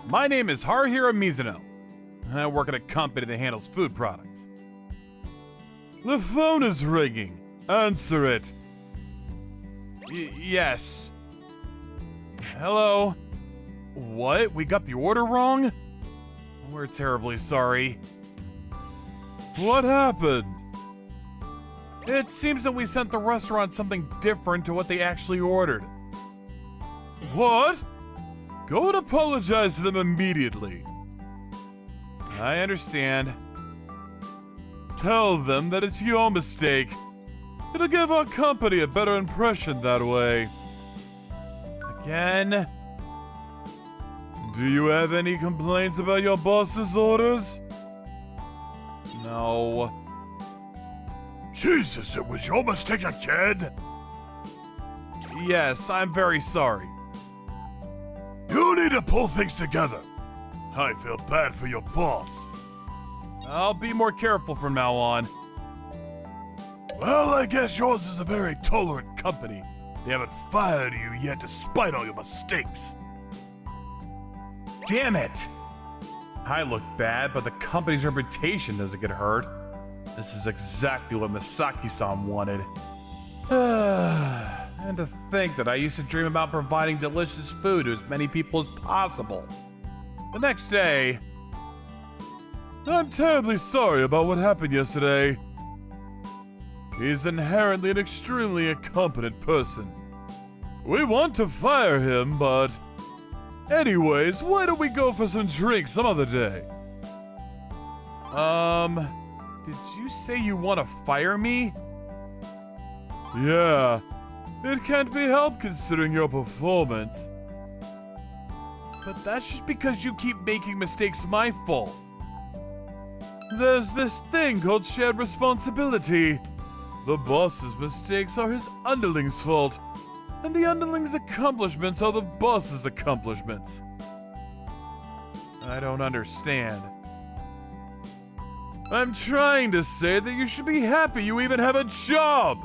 My name is Haruhiro Mizuno. I work at a company that handles food products. The phone is ringing. Answer it. Yes. Hello? What? We got the order wrong? We're terribly sorry. What happened? It seems that we sent the restaurant something different to what they actually ordered. What? Go and apologize to them immediately. I understand. Tell them that it's your mistake. It'll give our company a better impression that way. Again? Do you have any complaints about your boss's orders? No. Jesus, it was your mistake again? Yes, I'm very sorry. You need to pull things together. I feel bad for your boss. I'll be more careful from now on. Well, I guess yours is a very tolerant company. They haven't fired you yet despite all your mistakes. Damn it! I look bad, but the company's reputation doesn't get hurt. This is exactly what Misaki-san wanted. And to think that I used to dream about providing delicious food to as many people as possible. The next day, I'm terribly sorry about what happened yesterday. He's inherently an extremely incompetent person. We want to fire him, but... Anyways, why don't we go for some drinks some other day? Did you say you want to fire me? Yeah, it can't be helped considering your performance. But that's just because you keep making mistakes my fault. There's this thing called shared responsibility. The boss's mistakes are his underling's fault, and the underling's accomplishments are the boss's accomplishments. I don't understand. I'm trying to say that you should be happy you even have a job!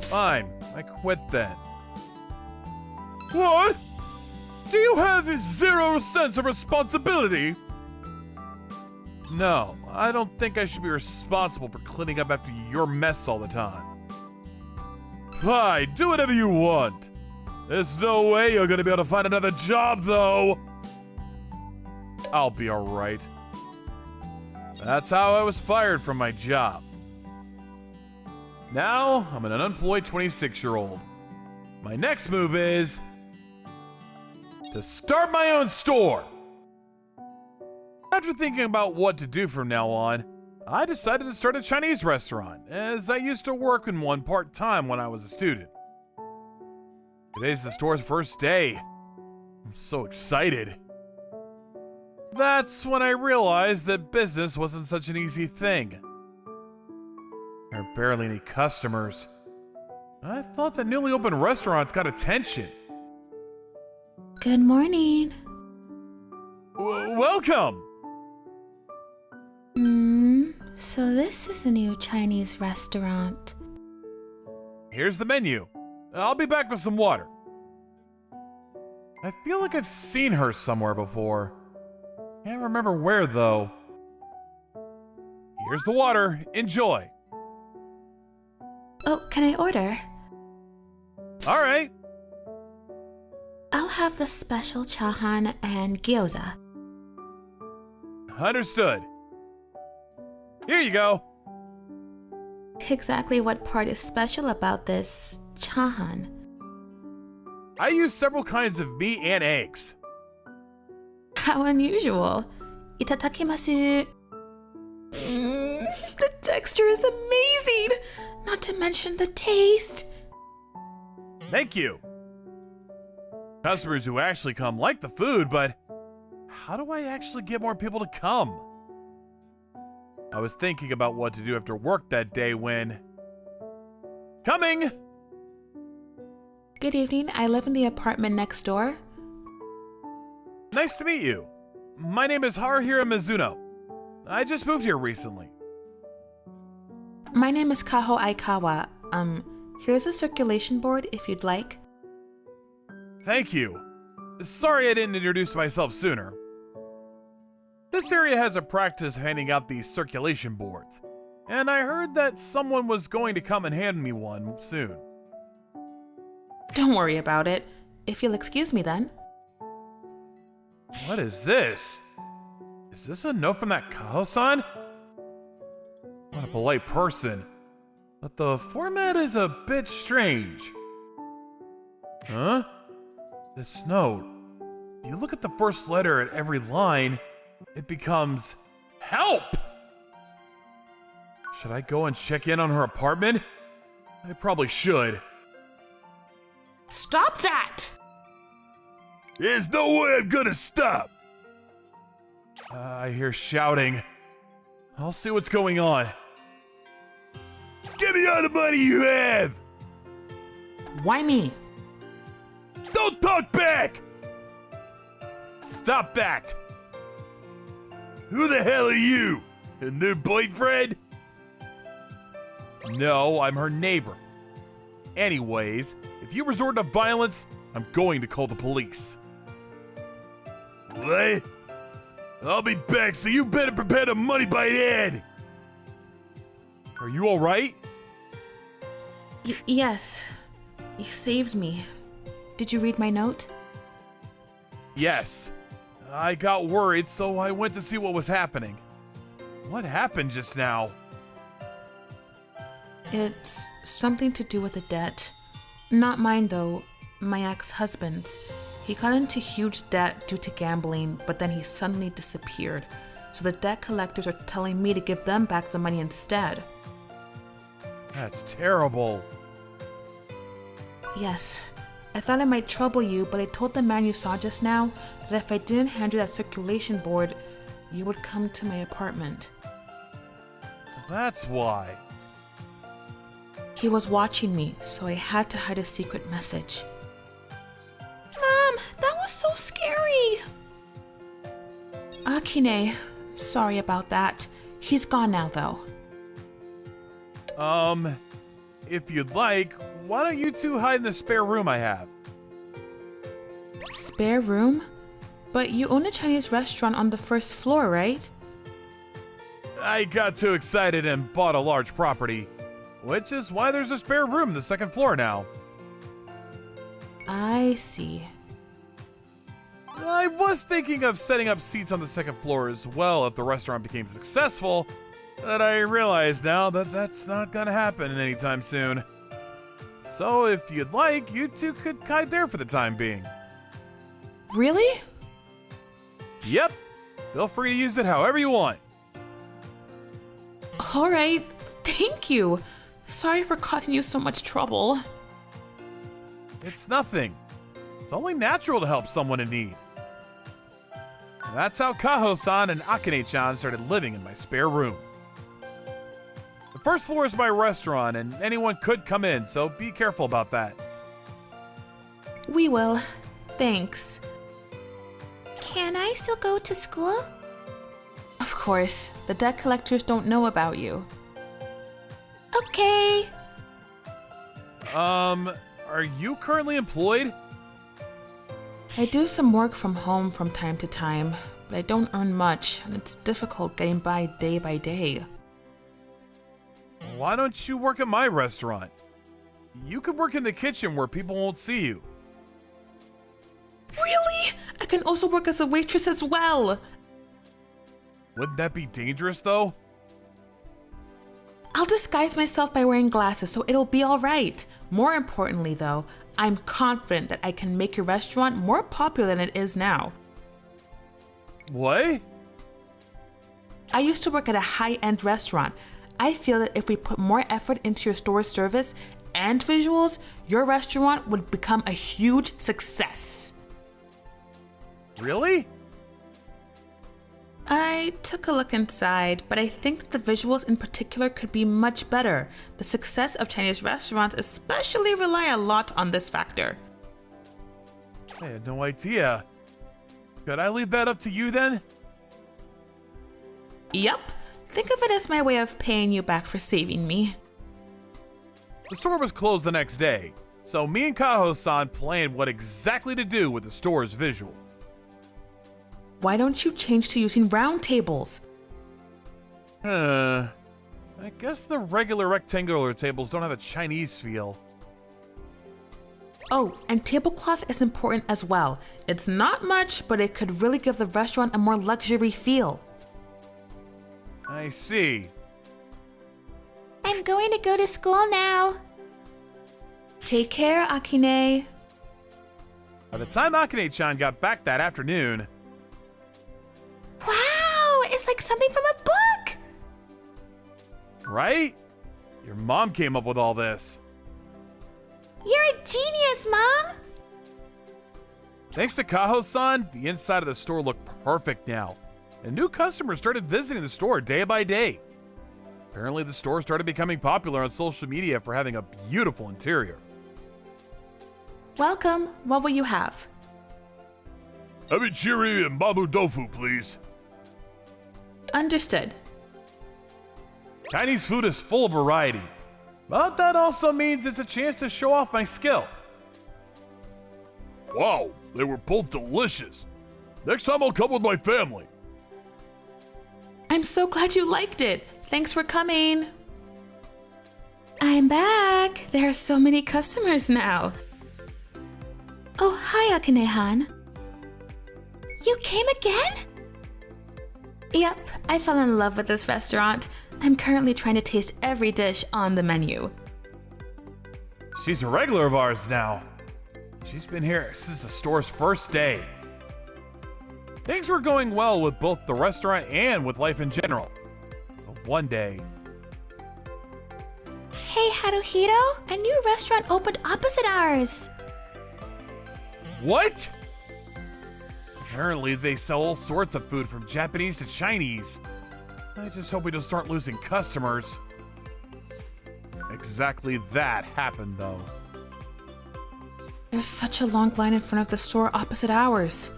Fine, I quit then. What? Do you have zero sense of responsibility? No, I don't think I should be responsible for cleaning up after your mess all the time. Fine, do whatever you want. There's no way you're gonna be able to find another job, though. I'll be alright. That's how I was fired from my job. Now, I'm an unemployed 26-year-old. My next move is... to start my own store! After thinking about what to do from now on, I decided to start a Chinese restaurant, as I used to work in one part-time when I was a student. Today's the store's first day. I'm so excited. That's when I realized that business wasn't such an easy thing. There are barely any customers. I thought that newly opened restaurants got attention. Good morning. Welcome! So this is a new Chinese restaurant. Here's the menu. I'll be back with some water. I feel like I've seen her somewhere before. Can't remember where, though. Here's the water. Enjoy. Oh, can I order? All right. I'll have the special chahan and gyoza. Understood. Here you go. Exactly what part is special about this chahan? I use several kinds of meat and eggs. How unusual. Itadakimasu. The texture is amazing! Not to mention the taste. Thank you. Customers who actually come like the food, but how do I actually get more people to come? I was thinking about what to do after work that day when... Coming! Good evening, I live in the apartment next door. Nice to meet you. My name is Haruhiro Mizuno. I just moved here recently. My name is Kaho Aikawa. Here's a circulation board if you'd like. Thank you. Sorry I didn't introduce myself sooner. This area has a practice of handing out these circulation boards, and I heard that someone was going to come and hand me one soon. Don't worry about it. If you'll excuse me then. What is this? Is this a note from that Kaho-san? What a polite person. But the format is a bit strange. Huh? This note. If you look at the first letter at every line, it becomes HELP! Should I go and check in on her apartment? I probably should. Stop that! There's no way I'm gonna stop! I hear shouting. I'll see what's going on. Give me all the money you have! Why me? Don't talk back! Stop that! Who the hell are you? Her new boyfriend? No, I'm her neighbor. Anyways, if you resort to violence, I'm going to call the police. What? I'll be back, so you better prepare the money by then! Are you alright? Yes. You saved me. Did you read my note? Yes. I got worried, so I went to see what was happening. What happened just now? It's something to do with a debt. Not mine, though. My ex-husband's. He got into huge debt due to gambling, but then he suddenly disappeared. So the debt collectors are telling me to give them back the money instead. That's terrible. Yes. I thought I might trouble you, but I told the man you saw just now that if I didn't hand you that circulation board, you would come to my apartment. That's why. He was watching me, so I had to hide a secret message. Mom, that was so scary! Akine, sorry about that. He's gone now, though. If you'd like, why don't you two hide in the spare room I have? Spare room? But you own a Chinese restaurant on the first floor, right? I got too excited and bought a large property, which is why there's a spare room on the second floor now. I see. I was thinking of setting up seats on the second floor as well if the restaurant became successful, but I realize now that that's not gonna happen anytime soon. So if you'd like, you two could hide there for the time being. Really? Yep. Feel free to use it however you want. Alright, thank you. Sorry for causing you so much trouble. It's nothing. It's only natural to help someone in need. And that's how Kaho-san and Akane-chan started living in my spare room. The first floor is my restaurant, and anyone could come in, so be careful about that. We will. Thanks. Can I still go to school? Of course. The debt collectors don't know about you. Okay. Are you currently employed? I do some work from home from time to time, but I don't earn much, and it's difficult getting by day. Why don't you work at my restaurant? You could work in the kitchen where people won't see you. Really? I can also work as a waitress as well. Wouldn't that be dangerous, though? I'll disguise myself by wearing glasses, so it'll be alright. More importantly, though, I'm confident that I can make your restaurant more popular than it is now. What? I used to work at a high-end restaurant. I feel that if we put more effort into your store's service and visuals, your restaurant would become a huge success. Really? I took a look inside, but I think the visuals in particular could be much better. The success of Chinese restaurants especially rely a lot on this factor. I had no idea. Could I leave that up to you then? Yep. Think of it as my way of paying you back for saving me. The store was closed the next day, So me and Kaho-san planned what exactly to do with the store's visual. Why don't you change to using round tables? I guess the regular rectangular tables don't have a Chinese feel. Oh, and tablecloth is important as well. It's not much, but it could really give the restaurant a more luxury feel. I see. I'm going to go to school now. Take care, Akine. By the time Akane-chan got back that afternoon, Wow, it's like something from a book. right? Your mom came up with all this. You're a genius, Mom. Thanks to Kaho-san, the inside of the store looked perfect now, and new customers started visiting the store day by day. Apparently, the store started becoming popular on social media for having a beautiful interior. Welcome. What will you have? Chiri and babu tofu, please. Understood. Chinese food is full of variety, but that also means it's a chance to show off my skill. Wow, they were both delicious. Next time I'll come with my family. I'm so glad you liked it. Thanks for coming. I'm back. There are so many customers now. Oh, hi, Akane-han. You came again? Yep, I fell in love with this restaurant. I'm currently trying to taste every dish on the menu. She's a regular of ours now. She's been here since the store's first day. Things were going well with both the restaurant and with life in general. But one day, Hey, Haruhiro, a new restaurant opened opposite ours. what? Apparently they sell all sorts of food from Japanese to Chinese. I just hope we don't start losing customers. Exactly that happened though. There's such a long line in front of the store opposite ours.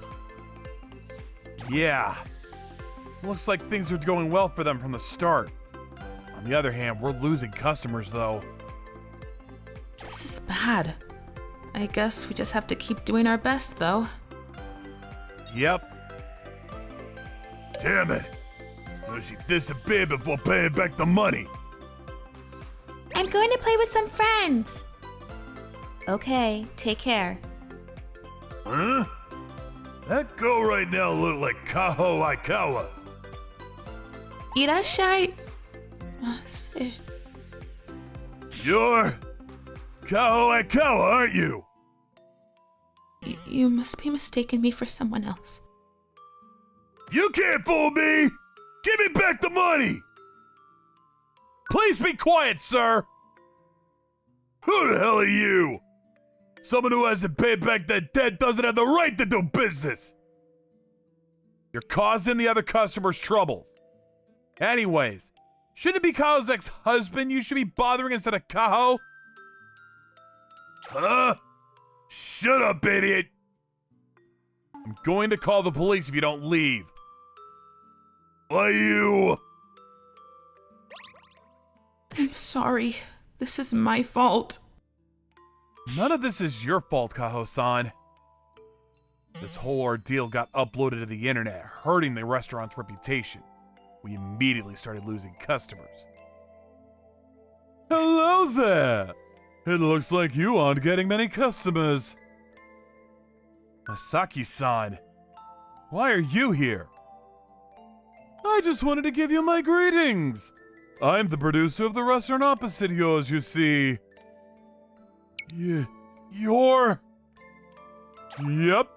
Yeah. Looks like things are going well for them from the start. On the other hand, we're losing customers though. This is bad. I guess we just have to keep doing our best though. Yep. Damn it. So she disappeared before paying back the money. I'm going to play with some friends. Okay, take care. Huh? That girl right now look like Kaho Aikawa. Irashai. You're Kaho Aikawa, aren't you? You must be mistaking me for someone else. You can't fool me! Give me back the money! Please be quiet, sir! Who the hell are you? Someone who hasn't paid back that debt doesn't have the right to do business! You're causing the other customers troubles. Anyways, shouldn't it be Kaho's ex-husband you should be bothering instead of Kaho? Huh? Shut up, idiot! I'm going to call the police if you don't leave. Why you? I'm sorry. This is my fault. None of this is your fault, Kaho-san. This whole ordeal got uploaded to the internet, hurting the restaurant's reputation. We immediately started losing customers. Hello there! It looks like you aren't getting many customers. Masaki-san, why are you here? I just wanted to give you my greetings. I'm the producer of the restaurant opposite yours, you see. You're... Yep.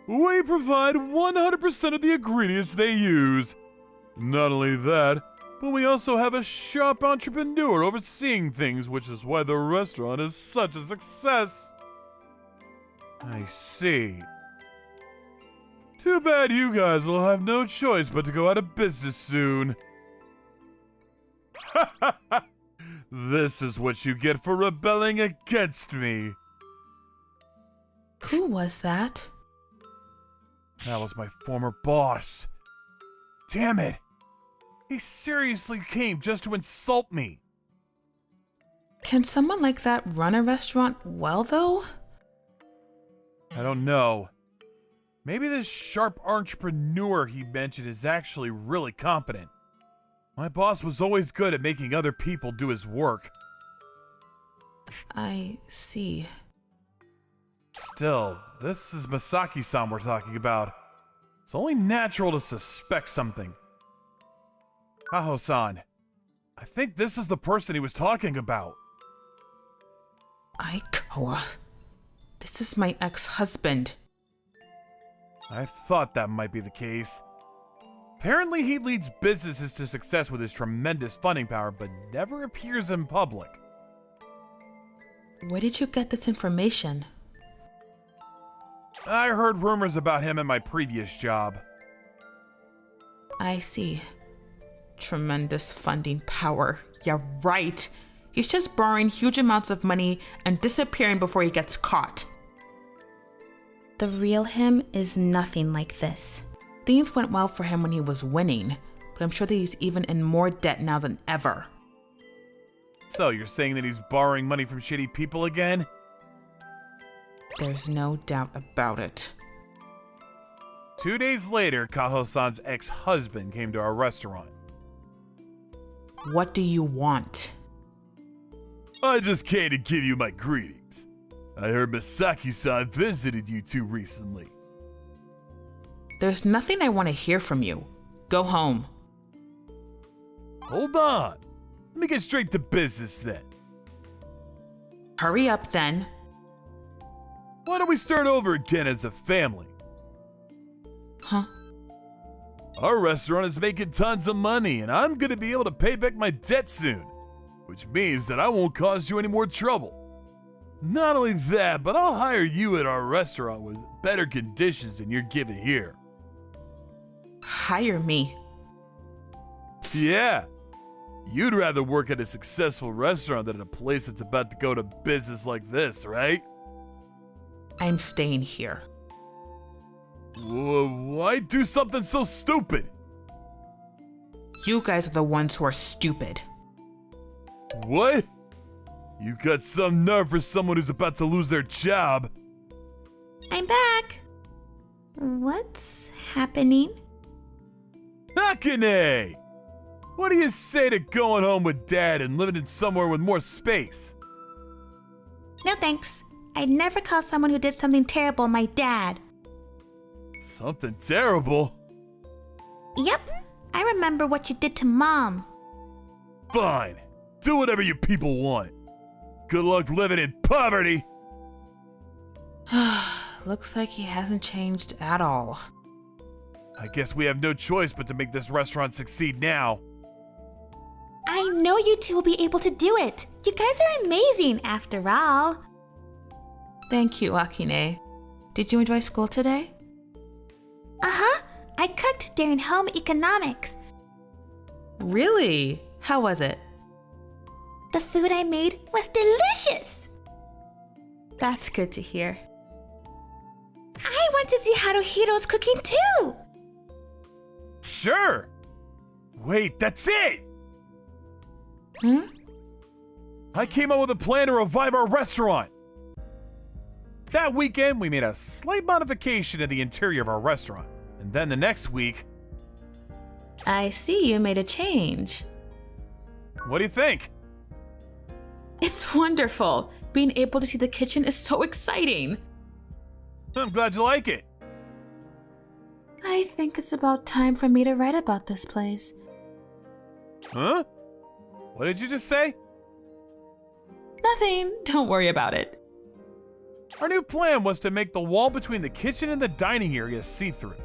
We provide 100% of the ingredients they use. Not only that, but we also have a sharp entrepreneur overseeing things, which is why the restaurant is such a success. I see. Too bad you guys will have no choice but to go out of business soon. This is what you get for rebelling against me. Who was that? That was my former boss. Damn it! He seriously came just to insult me. Can someone like that run a restaurant well, though? I don't know. Maybe this sharp entrepreneur he mentioned is actually really competent. My boss was always good at making other people do his work. I see. Still, this is Masaki-san we're talking about. It's only natural to suspect something. Kaho-san, I think this is the person he was talking about. Aikawa. This is my ex-husband. I thought that might be the case. Apparently he leads businesses to success with his tremendous funding power, but never appears in public. Where did you get this information? I heard rumors about him in my previous job. I see. Tremendous funding power. Yeah, right. He's just borrowing huge amounts of money and disappearing before he gets caught. The real him is nothing like this. Things went well for him when he was winning, but I'm sure that he's even in more debt now than ever. So you're saying that he's borrowing money from shitty people again? There's no doubt about it. 2 days later, Kaho-san's ex-husband came to our restaurant. What do you want? I just came to give you my greetings. I heard Masaki-san visited you two recently. There's nothing I want to hear from you. Go home. Hold on. Let me get straight to business then. Hurry up then. Why don't we start over again as a family? Huh? Our restaurant is making tons of money, and I'm gonna be able to pay back my debt soon, which means that I won't cause you any more trouble. Not only that, but I'll hire you at our restaurant with better conditions than you're given here. Hire me. Yeah. You'd rather work at a successful restaurant than at a place that's about to go to business like this, right? I'm staying here. Why do something so stupid? You guys are the ones who are stupid. What? You got some nerve for someone who's about to lose their job. I'm back. What's happening? Akane! What do you say to going home with Dad and living in somewhere with more space? No thanks. I'd never call someone who did something terrible my dad. Something terrible? Yep. I remember what you did to Mom. Fine. Do whatever you people want. Good luck living in poverty. Looks like he hasn't changed at all. I guess we have no choice but to make this restaurant succeed now. I know you two will be able to do it. You guys are amazing, after all. Thank you, Akane. Did you enjoy school today? Uh-huh. I cooked during home economics. Really? How was it? The food I made was delicious. That's good to hear. I want to see Haruhiro's cooking too. Sure. Wait, that's it! Hmm? I came up with a plan to revive our restaurant. That weekend, we made a slight modification to the interior of our restaurant. And then the next week... I see you made a change. What do you think? It's wonderful. Being able to see the kitchen is so exciting. I'm glad you like it. I think it's about time for me to write about this place. Huh? What did you just say? Nothing. Don't worry about it. Our new plan was to make the wall between the kitchen and the dining area see-through.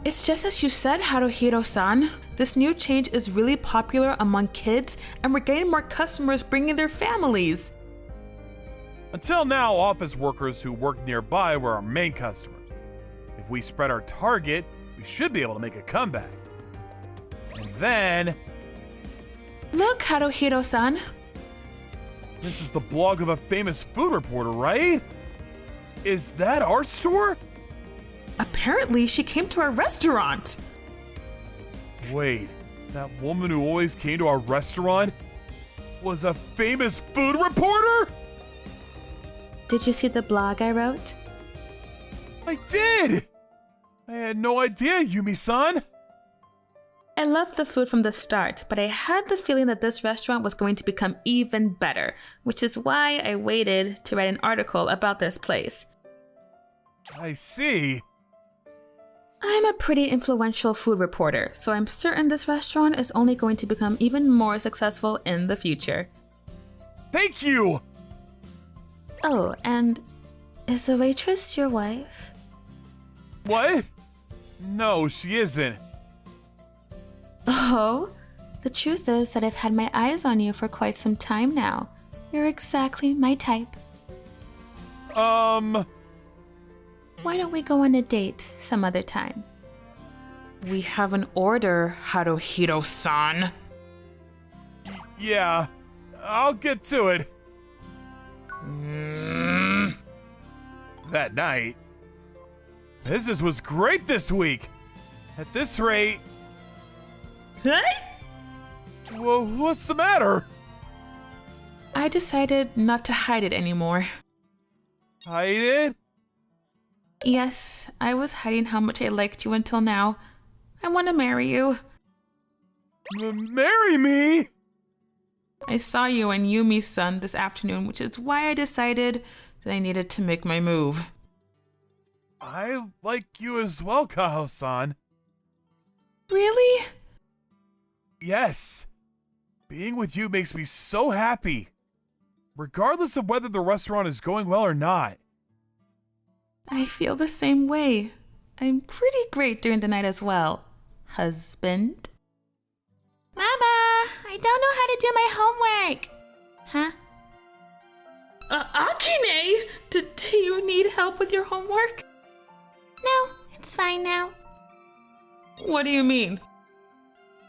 It's just as you said, Haruhiro-san. This new change is really popular among kids, and we're getting more customers bringing their families. Until now, office workers who work nearby were our main customers. If we spread our target, we should be able to make a comeback. And then... Look, Haruhiro-san. This is the blog of a famous food reporter, right? Is that our store? Apparently, she came to our restaurant. Wait, that woman who always came to our restaurant? was a famous food reporter? Did you see the blog I wrote? I did! I had no idea, Yumi-san. I loved the food from the start, but I had the feeling that this restaurant was going to become even better, which is why I waited to write an article about this place. I see. I'm a pretty influential food reporter, so I'm certain this restaurant is only going to become even more successful in the future. Thank you! Oh, and is the waitress your wife? What? No, she isn't. Oh, the truth is that I've had my eyes on you for quite some time now. You're exactly my type. Why don't we go on a date some other time? We have an order, Haruhiro-san. Yeah, I'll get to it. That night, business was great this week. At this rate... Hey? Well, what's the matter? I decided not to hide it anymore. Hide it? Yes, I was hiding how much I liked you until now. I want to marry you. Marry me? I saw you and Yumi-san this afternoon, which is why I decided that I needed to make my move. I like you as well, Kaho-san. Really? Yes. Being with you makes me so happy. Regardless of whether the restaurant is going well or not. I feel the same way. I'm pretty great during the night as well. Husband? Mama, I don't know how to do my homework. Huh? Akine! Do you need help with your homework? No, it's fine now. What do you mean?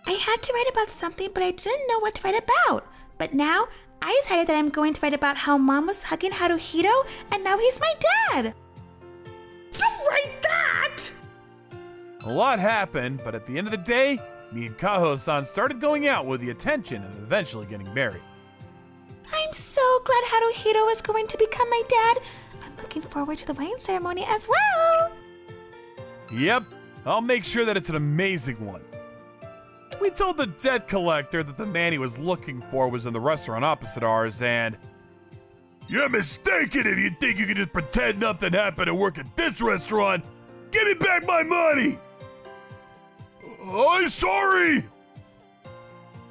I had to write about something, but I didn't know what to write about. But now, I decided that I'm going to write about how Mom was hugging Haruhiro, and now he's my dad. Don't write that! A lot happened, but at the end of the day, me and Kaho-san started going out with the intention of eventually getting married. I'm so glad Haruhiro is going to become my dad. I'm looking forward to the wedding ceremony as well. Yep, I'll make sure that it's an amazing one. We told the debt collector that the man he was looking for was in the restaurant opposite ours, and... You're mistaken if you think you can just pretend nothing happened and work at this restaurant! Give me back my money! I'm sorry!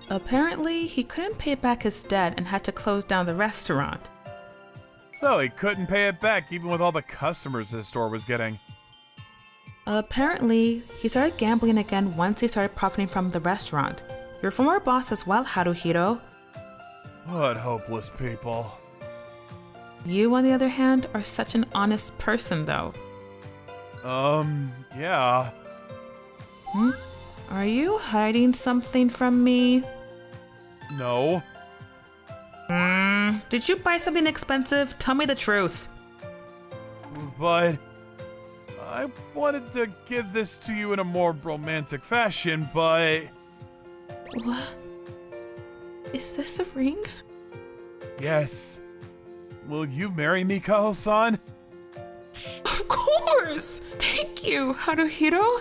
Apparently, he couldn't pay back his debt and had to close down the restaurant. So he couldn't pay it back even with all the customers his store was getting. Apparently, he started gambling again once he started profiting from the restaurant. Your former boss as well, Haruhiro. What hopeless people. You, on the other hand, are such an honest person, though. Yeah. Are you hiding something from me? No. Did you buy something expensive? Tell me the truth. But... I wanted to give this to you in a more romantic fashion, but... What? Is this a ring? Yes. Will you marry me, Kaho-san? Of course! Thank you, Haruhiro.